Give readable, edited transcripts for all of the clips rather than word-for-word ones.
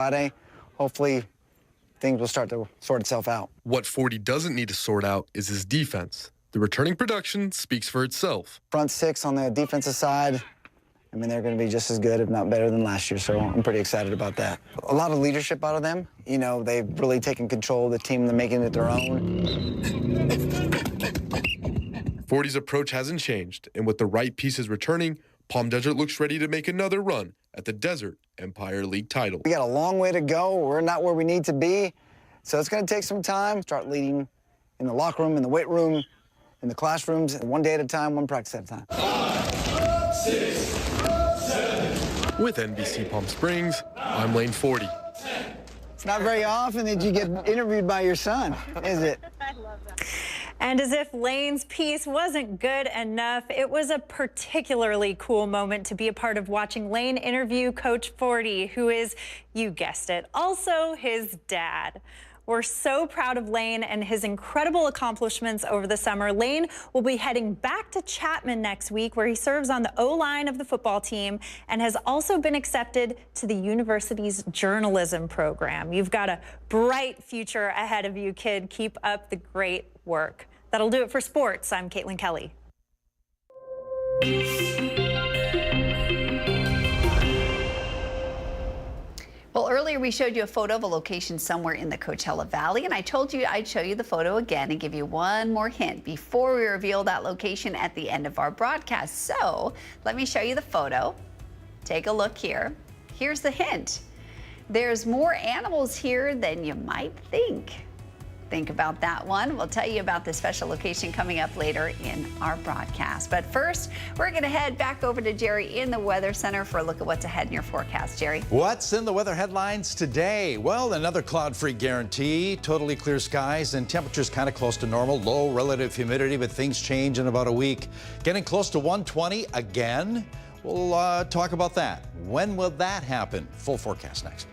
Friday, hopefully things will start to sort itself out. What 40 doesn't need to sort out is his defense. The returning production speaks for itself. Front six on the defensive side, I mean, they're going to be just as good, if not better than last year, so I'm pretty excited about that. A lot of leadership out of them. You know, they've really taken control of the team. They're making it their own. 40's approach hasn't changed, and with the right pieces returning, Palm Desert looks ready to make another run at the Desert Empire League title. We got a long way to go. We're not where we need to be, so it's going to take some time. Start leading in the locker room, in the weight room, in the classrooms, one day at a time, one practice at a time. 5, 6, 7. With NBC Palm Springs, I'm Lane 40. It's not very often that you get interviewed by your son, is it? I love that. And as if Lane's piece wasn't good enough, it was a particularly cool moment to be a part of watching Lane interview Coach 40, who is, you guessed it, also his dad. We're so proud of Lane and his incredible accomplishments over the summer. Lane will be heading back to Chapman next week, where he serves on the O-line of the football team and has also been accepted to the university's journalism program. You've got a bright future ahead of you, kid. Keep up the great work. That'll do it for sports. I'm Caitlin Kelly. Well, earlier we showed you a photo of a location somewhere in the Coachella Valley, and I told you I'd show you the photo again and give you one more hint before we reveal that location at the end of our broadcast. So let me show you the photo. Take a look here. Here's the hint. There's more animals here than you might think. Think about that one. We'll tell you about the special location coming up later in our broadcast. But first, we're going to head back over to Jerry in the Weather Center for a look at what's ahead in your forecast. Jerry. What's in the weather headlines today? Well, another cloud-free guarantee, totally clear skies, and temperatures kind of close to normal, low relative humidity, but things change in about a week. Getting close to 120 again. We'll talk about that. When will that happen? Full forecast next.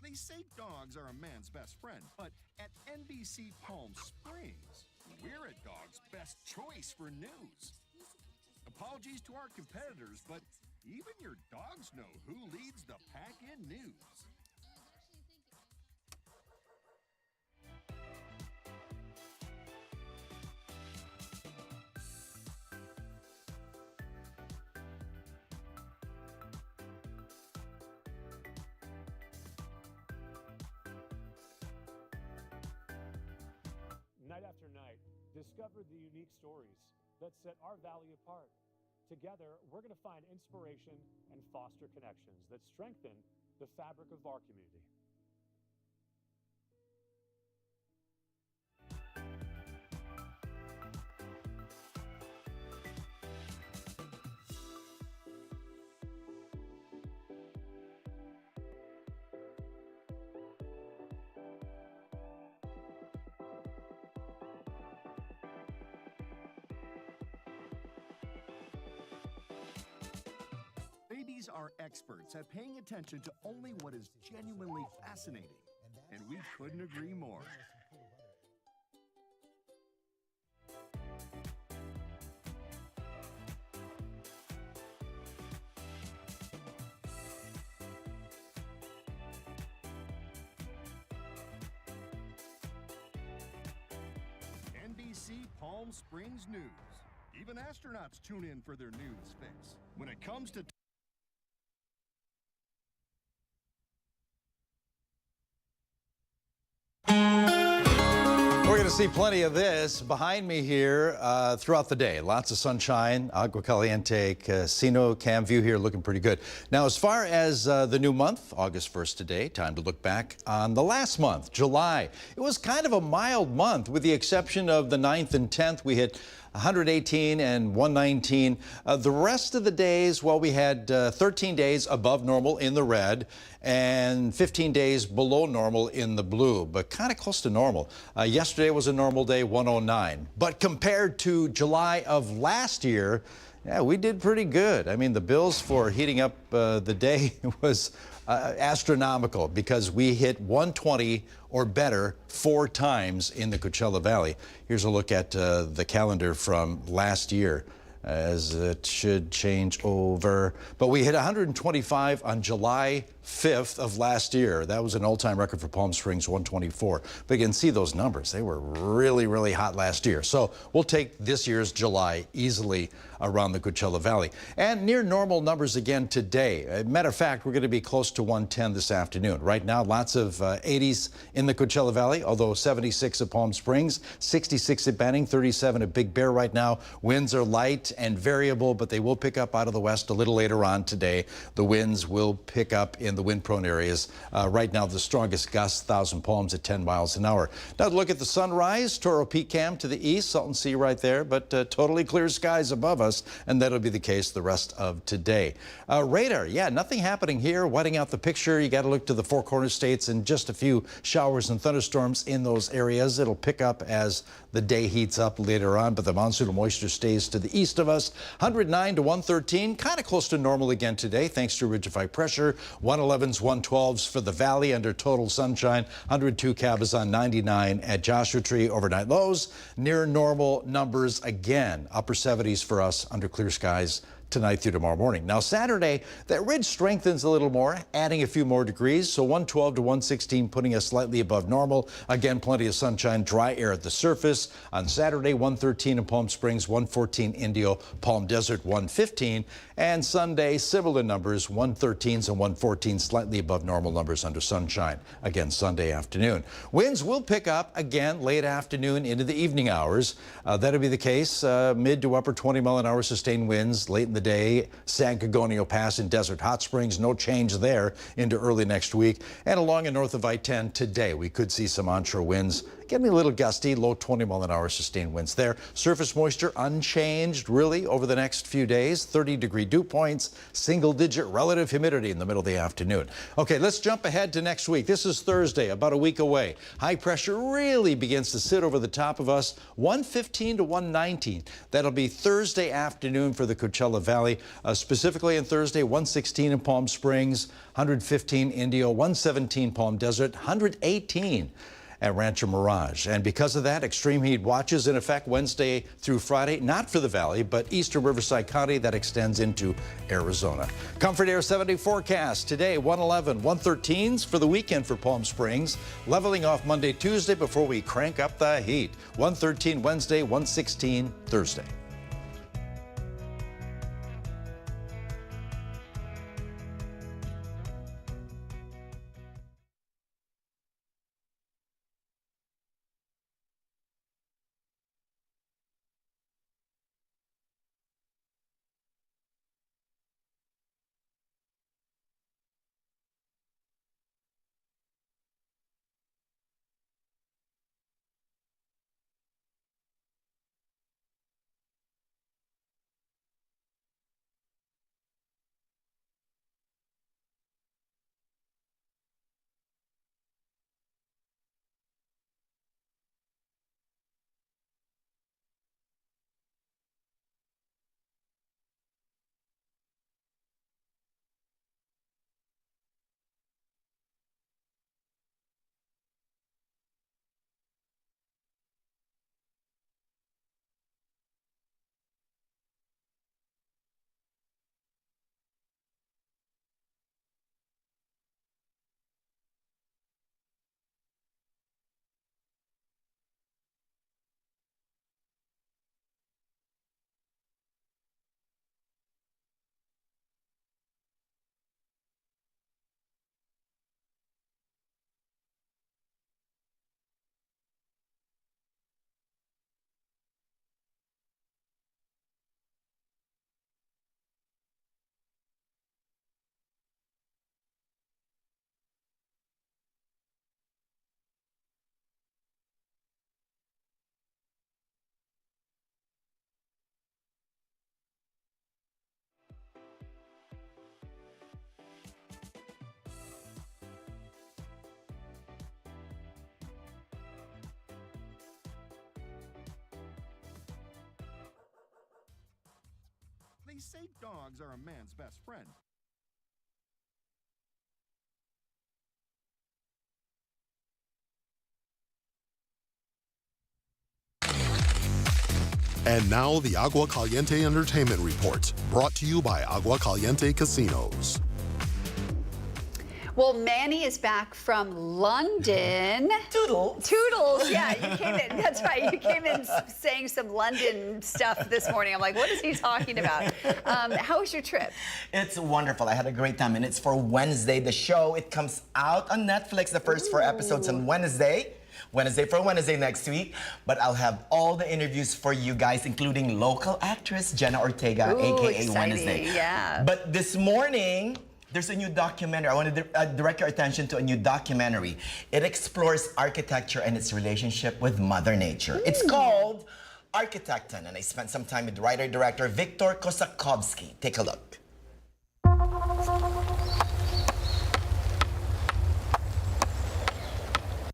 They say dogs are a man's best friend, but at NBC Palm Springs, we're a dog's best choice for news. Apologies to our competitors, but even your dogs know who leads the pack in news. Night after night, discover the unique stories that set our valley apart. Together, we're going to find inspiration and foster connections that strengthen the fabric of our community. Babies are experts at paying attention to only what is genuinely fascinating, and we couldn't agree more. NBC Palm Springs News. Even astronauts tune in for their news fix. When it comes to We're going to see plenty of this behind me here throughout the day. Lots of sunshine, agua caliente, casino cam view here looking pretty good. Now, as far as the new month, August 1st today, time to look back on the last month, July. It was kind of a mild month with the exception of the 9th and 10th. We hit 118 and 119. The rest of the days, well, we had 13 days above normal in the red and 15 days below normal in the blue, but kind of close to normal. Yesterday was a normal day, 109. But compared to July of last year, yeah, we did pretty good. I mean, the bills for heating up the day was astronomical because we hit 120 or better 4 times in the Coachella Valley. Here's a look at the calendar from last year, as it should change over. But we hit 125 on July 5th of last year. That was an all-time record for Palm Springs, 124. But you can see those numbers. They were really, really hot last year. So we'll take this year's July easily around the Coachella Valley. And near normal numbers again today. Matter of fact, we're going to be close to 110 this afternoon. Right now, lots of 80s in the Coachella Valley, although 76 at Palm Springs, 66 at Banning, 37 at Big Bear right now. Winds are light and variable, but they will pick up out of the west a little later on today. The winds will pick up in the wind-prone areas. Right now, the strongest gusts, Thousand Palms at 10 miles an hour. Now, look at the sunrise. Toro Peak Cam to the east, Salton Sea right there, but totally clear skies above us, and that'll be the case the rest of today. Radar, yeah, nothing happening here. Whiting out the picture. You got to look to the Four Corners states and just a few showers and thunderstorms in those areas. It'll pick up as the day heats up later on, but the monsoonal moisture stays to the east of us. 109 to 113, kind of close to normal again today, thanks to ridge of high pressure. 111s, 112s for the valley under total sunshine. 102 Cabazon, 99 at Joshua Tree. Overnight lows near normal numbers again. Upper 70s for us under clear skies tonight through tomorrow morning. Now Saturday, that ridge strengthens a little more, adding a few more degrees. So 112 to 116, putting us slightly above normal. Again, plenty of sunshine, dry air at the surface. On Saturday, 113 in Palm Springs, 114 Indio, Palm Desert, 115. And Sunday, similar numbers, 113s and 114s, slightly above normal numbers under sunshine. Again, Sunday afternoon. Winds will pick up again late afternoon into the evening hours. That'll be the case. Mid to upper 20-mile-an-hour sustained winds late in the day. San Gorgonio Pass in Desert Hot Springs, no change there into early next week. And along and north of I-10 today, we could see some onshore winds getting a little gusty, low 20-mile-an-hour sustained winds there. Surface moisture unchanged really over the next few days. 30-degree dew points, single-digit relative humidity in the middle of the afternoon. Okay, let's jump ahead to next week. This is Thursday, about a week away. High pressure really begins to sit over the top of us. 115 to 119. That'll be Thursday afternoon for the Coachella Valley. Specifically on Thursday, 116 in Palm Springs, 115 Indio, 117 Palm Desert, 118 at Rancho Mirage. And because of that, extreme heat watches in effect Wednesday through Friday, not for the valley, but eastern Riverside County. That extends into Arizona. Comfort Air 7-day forecast today, 111, 113s for the weekend for Palm Springs, leveling off Monday, Tuesday before we crank up the heat. 113 Wednesday, 116 Thursday. They say dogs are a man's best friend. And now the Agua Caliente Entertainment Report, brought to you by Agua Caliente Casinos. Well, Manny is back from London. Toodles, yeah, you came in, that's right, you came in saying some London stuff this morning. I'm like, what is he talking about? How was your trip? It's wonderful. I had a great time, and it's for Wednesday. The show, it comes out on Netflix, the first 4 episodes on Wednesday next week. But I'll have all the interviews for you guys, including local actress Jenna Ortega, aka exciting. Wednesday. Yeah. But this morning, there's a new documentary. I want to direct your attention to a new documentary. It explores architecture and its relationship with Mother Nature. It's called Architecton, and I spent some time with writer-director Victor Kosakovsky. Take a look.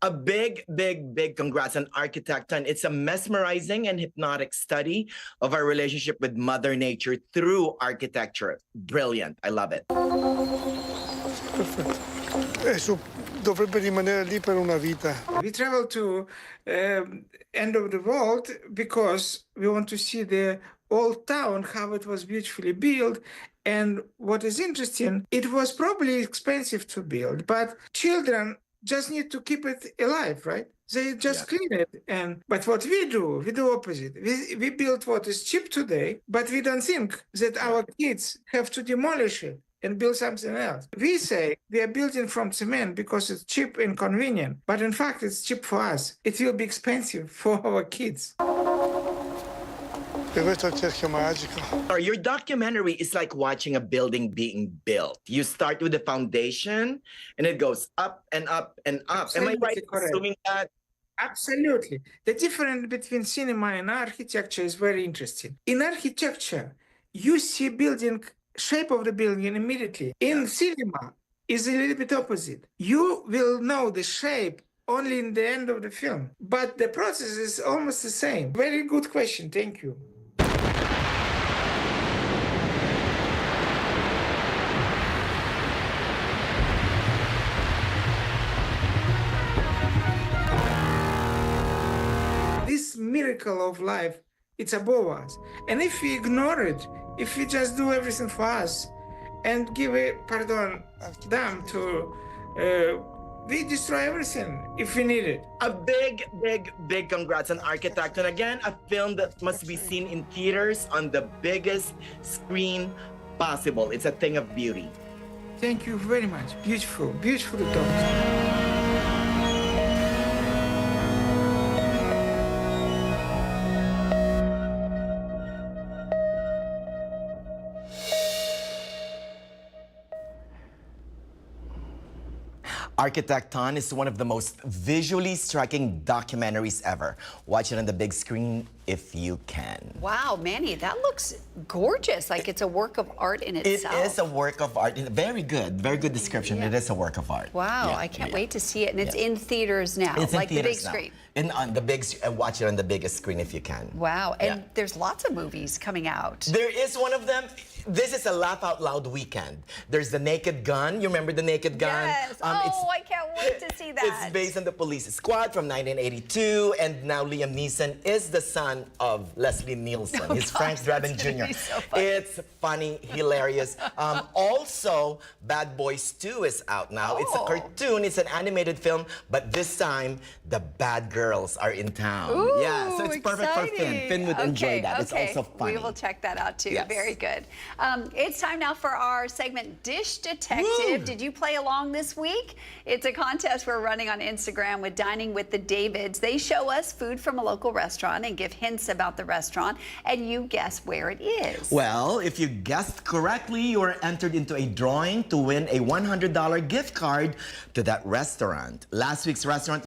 A big congrats on Architecton. It's a mesmerizing and hypnotic study of our relationship with Mother Nature through architecture. Brilliant. I love it. Perfetto. Adesso dovrebbe rimanere lì per una vita. We travel to end of the world because we want to see the old town, how it was beautifully built. And what is interesting, it was probably expensive to build, but children just need to keep it alive, right? They just clean it. But what we do opposite. We build what is cheap today, but we don't think that our kids have to demolish it and build something else. We say we are building from cement because it's cheap and convenient, but in fact, it's cheap for us. It will be expensive for our kids. Your documentary is like watching a building being built. You start with the foundation, and it goes up and up and up. Absolutely. Am I right in assuming that? Absolutely. The difference between cinema and architecture is very interesting. In architecture, you see building, shape of the building immediately. In cinema, is a little bit opposite. You will know the shape only in the end of the film, but the process is almost the same. Very good question. Thank you. This miracle of life, it's above us. And if we ignore it, if we just do everything for us and give them to, we destroy everything if we need it. A big congrats on Architecton. Again, a film that must be seen in theaters on the biggest screen possible. It's a thing of beauty. Thank you very much. Beautiful, beautiful dogs. Architecton is one of the most visually striking documentaries ever. Watch it on the big screen if you can. Wow, Manny, that looks gorgeous. Like it's a work of art in itself. It is a work of art. Very good description. Yeah. It is a work of art. Wow, I can't wait to see it. And it's in theaters now, it's like in the big theaters now. screen. And on the big, watch it on the biggest screen if you can. Wow, and there's lots of movies coming out. There is one of them. This is a laugh out loud weekend. There's The Naked Gun. You remember The Naked Gun? Yes. I can't wait to see that. It's based on the Police Squad from 1982, and now Liam Neeson is the son of Leslie Nielsen. He's Frank Drebin Jr. So it's funny, hilarious. Also, Bad Boys 2 is out now. It's a cartoon. It's an animated film, but this time the bad girls are in town. Ooh, yeah, so it's perfect for Finn. Finn would enjoy that. It's also funny. We will check that out too. Yes. Very good. It's time now for our segment, Dish Detective. Woo! Did you play along this week? It's a contest we're running on Instagram with Dining with the Davids. They show us food from a local restaurant and give hints about the restaurant, and you guess where it is. Well, if you guessed correctly, you are entered into a drawing to win a $100 gift card to that restaurant. Last week's restaurant